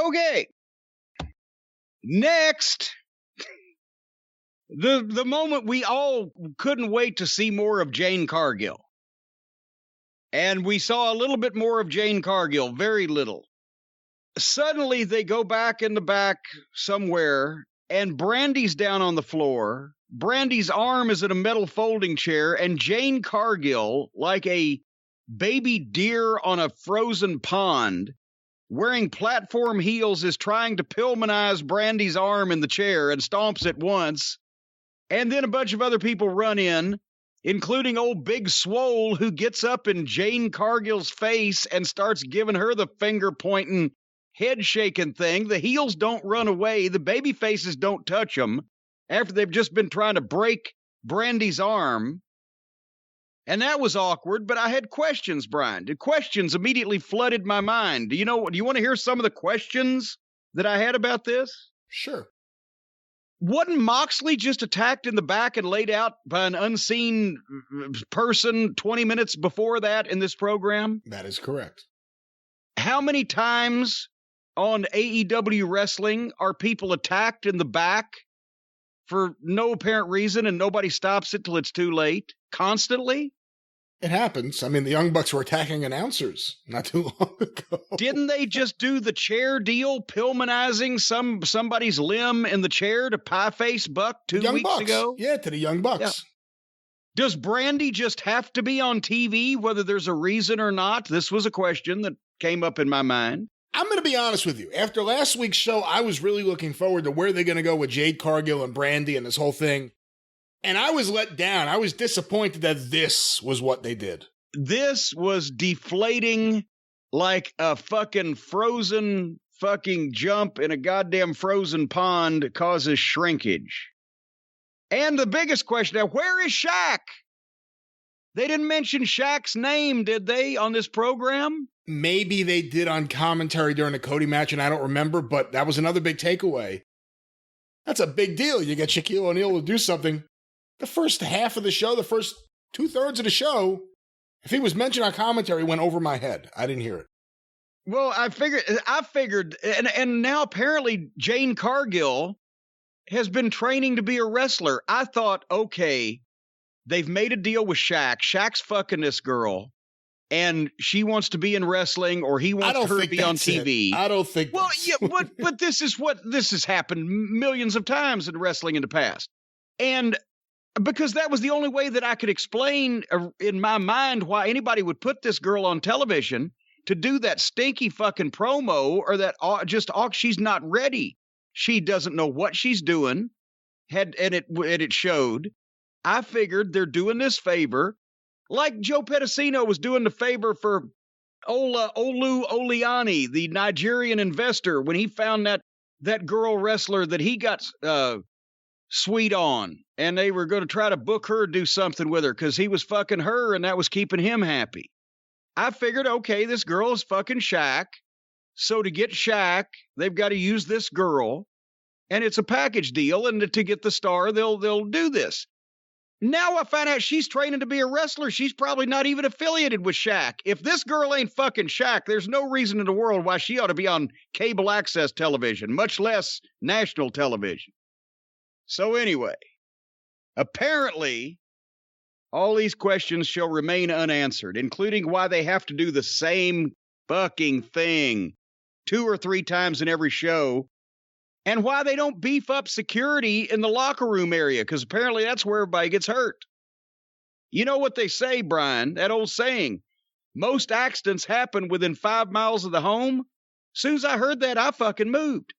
Okay. Next, the moment we all couldn't wait to see more of Jade Cargill. And we saw a little bit more of Jade Cargill, very little. Suddenly, they go back in the back somewhere, and Brandy's down on the floor. Brandy's arm is in a metal folding chair, and Jade Cargill, like a baby deer on a frozen pond, wearing platform heels, is trying to Pillmanize Brandy's arm in the chair and stomps it once. And then a bunch of other people run in, including old Big Swole, who gets up in Jade Cargill's face and starts giving her the finger-pointing, head-shaking thing. The heels don't run away. The baby faces don't touch them after they've just been trying to break Brandy's arm. And that was awkward, but I had questions, Brian. The questions immediately flooded my mind. Do you want to hear some of the questions that I had about this? Sure. Wasn't Moxley just attacked in the back and laid out by an unseen person 20 minutes before that in this program? That is correct. How many times on AEW wrestling are people attacked in the back for no apparent reason and nobody stops it till it's too late? Constantly? It happens. I mean, the Young Bucks were attacking announcers not too long ago. Didn't they just do the chair deal, Pillmanizing somebody's limb in the chair to Pieface Buck 2 weeks ago? Yeah, to the Young Bucks. Yeah. Does Brandy just have to be on TV, whether there's a reason or not? This was a question that came up in my mind. I'm going to be honest with you. After last week's show, I was really looking forward to where they're going to go with Jade Cargill and Brandy and this whole thing. And I was let down. I was disappointed that this was what they did. This was deflating like a fucking frozen fucking jump in a goddamn frozen pond causes shrinkage. And the biggest question now, where is Shaq? They didn't mention Shaq's name, did they, on this program? Maybe they did on commentary during the Cody match, and I don't remember, but that was another big takeaway. That's a big deal. You get Shaquille O'Neal to do something. The first half of the show, the first 2/3 of the show, if he was mentioned on commentary, went over my head. I didn't hear it. Well, I figured, and now apparently Jade Cargill has been training to be a wrestler. I thought, okay, they've made a deal with Shaq. Shaq's fucking this girl, and she wants to be in wrestling, or he wants her to be on TV. I don't think. Well, yeah, but this has happened millions of times in wrestling in the past, and because that was the only way that I could explain in my mind why anybody would put this girl on television to do that stinky fucking promo, or that she's not ready. She doesn't know what she's doing. And it showed. I figured they're doing this favor, like Joe Pedicino was doing the favor for Olu Oliani, the Nigerian investor, when he found that girl wrestler that he got sweet on, and they were going to try to book her to do something with her because he was fucking her and that was keeping him happy. I figured, okay, this girl is fucking Shaq, so to get Shaq, they've got to use this girl, and it's a package deal, and to get the star, they'll do this. Now I find out she's training to be a wrestler. She's probably not even affiliated with Shaq. If this girl ain't fucking Shaq, there's no reason in the world why she ought to be on cable access television, much less national television. So anyway, apparently, all these questions shall remain unanswered, including why they have to do the same fucking thing 2 or 3 times in every show, and why they don't beef up security in the locker room area, because apparently that's where everybody gets hurt. You know what they say, Brian, that old saying, most accidents happen within 5 miles of the home? As soon as I heard that, I fucking moved.